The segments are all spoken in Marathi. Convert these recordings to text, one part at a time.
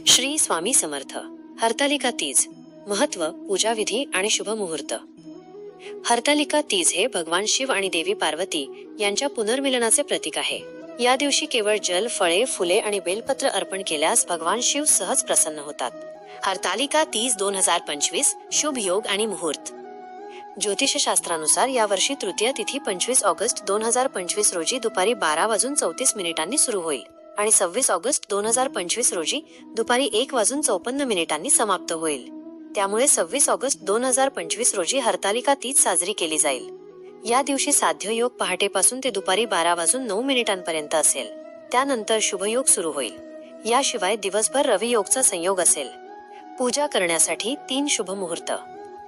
श्री स्वामी समर्थ. हरतालिका तीज. महत्व, पूजाविधी आणि शुभ मुहूर्त. हरतालिका तीज हे भगवान शिव आणि देवी पार्वती यांच्या पुनर्मिलनाचे प्रतीक आहे. या दिवशी केवळ जल, फळे, फुले आणि बेलपत्र अर्पण केल्यास भगवान शिव सहज प्रसन्न होतात. हरतालिका तीज 2025 शुभ योग आणि मुहूर्त. ज्योतिषशास्त्रानुसार यावर्षी तृतीय तिथी 25 ऑगस्ट 2025 रोजी दुपारी 12:34 सुरू होईल आणि 26 ऑगस्ट 2025 रोजी दुपारी 1:54 समाप्त होईल. त्यामुळे 26 ऑगस्ट 2025 रोजी हरतालिका तीज साजरी केली जाईल. या दिवशी साध्य योग पहाटेपासून ते दुपारी 12:09 असेल. त्यानंतर शुभयोग सुरू होईल. याशिवाय दिवसभर रवी योगचा संयोग असेल. पूजा करण्यासाठी 3 शुभ मुहूर्त.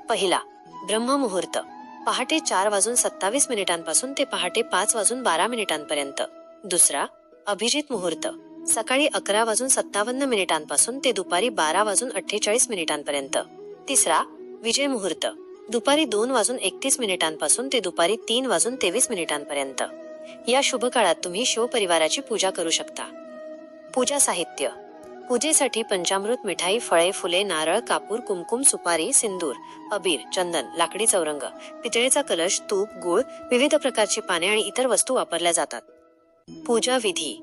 पहिला, ब्रह्ममुहूर्त, पहाटे 4:27 पासून ते पहाटे 5:12 दुसरा, अभिजित मुहूर्त, सकाळी 11:57 पासून ते दुपारी 12:48 तिसरा, विजय मुहूर्त, दुपारी 2:31 पासून ते दुपारी 3:23 या शुभ काळात तुम्ही शिव परिवाराची पूजा करू शकता. पूजा साहित्य. पूजेसाठी पंचामृत, मिठाई, फळे, फुले, नारळ, कापूर, कुमकुम, सुपारी, सिंदूर, अबीर, चंदन, लाकडी चौरंग, पितळेचा कलश, तूप, गूळ, विविध प्रकारची पाने आणि इतर वस्तू वापरल्या जातात. पूजा विधी.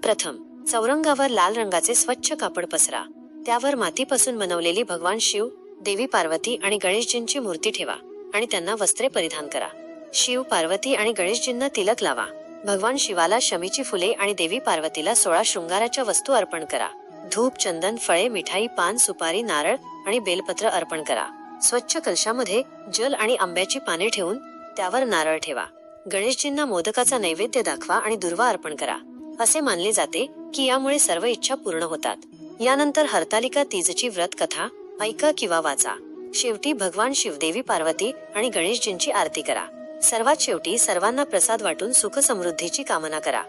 प्रथम, चौरंगावर लाल रंगाचे स्वच्छ कापड पसरा. त्यावर मातीपासून बनवलेली भगवान शिव, देवी पार्वती आणि गणेशजींची मूर्ती ठेवा आणि त्यांना वस्त्रे परिधान करा. शिव, पार्वती आणि गणेशजींना तिलक लावा. भगवान शिवाला शमीची फुले आणि देवी पार्वतीला 16 शृंगाराच्या वस्तू अर्पण करा. धूप, चंदन, फळे, मिठाई, पान, सुपारी, नारळ आणि बेलपत्र अर्पण करा. स्वच्छ कलशामध्ये जल आणि आंब्याची पाने ठेवून त्यावर नारळ ठेवा. गणेशजींना मोदकाचा नैवेद्य दाखवा आणि दुर्वा अर्पण करा. असे मानले जाते की यामुळे सर्व इच्छा पूर्ण होतात. यानंतर हरतालिका तीजची व्रत कथा ऐका किंवा वाचा. शेवटी भगवान शिव, देवी पार्वती आणि गणेशजींची आरती करा. सर्वात शेवटी सर्वांना प्रसाद वाटून सुख समृद्धीची कामना करा.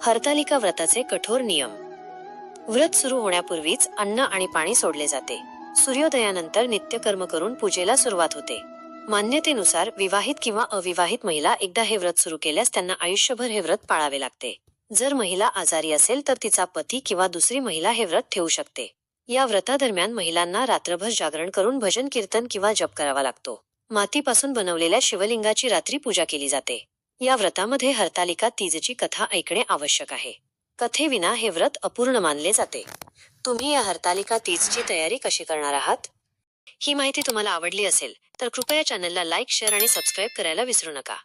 हरतालिका व्रताचे कठोर नियम. व्रत सुरू होण्यापूर्वीच अन्न आणि पाणी सोडले जाते. सूर्योदयानंतर नित्यकर्म करून पूजेला सुरुवात होते. मान्यतेनुसार विवाहित किंवा अविवाहित महिला एकदा हे व्रत सुरू केल्यास त्यांना आयुष्यभर हे व्रत पाळावे लागते. जर महिला आजारी असेल तर तिचा पती किंवा दुसरी महिला हे व्रत ठेवू शकते. या व्रतादरम्यान महिलांना रात्रभर जागरण करून भजन, कीर्तन किंवा जप करावा लागतो. मातीपासून बनवलेल्या शिवलिंगाची रात्री पूजा केली जाते. या व्रतामध्ये हरतालिका तीजची कथा ऐकणे आवश्यक आहे. कथेविना हे व्रत अपूर्ण मानले जाते. तुम्ही या हरतालिका तीजची तयारी कशी करणार आहात? ही माहिती तुम्हाला आवडली असेल तर कृपया चॅनलला लाईक, शेअर आणि सबस्क्राईब करायला विसरू नका.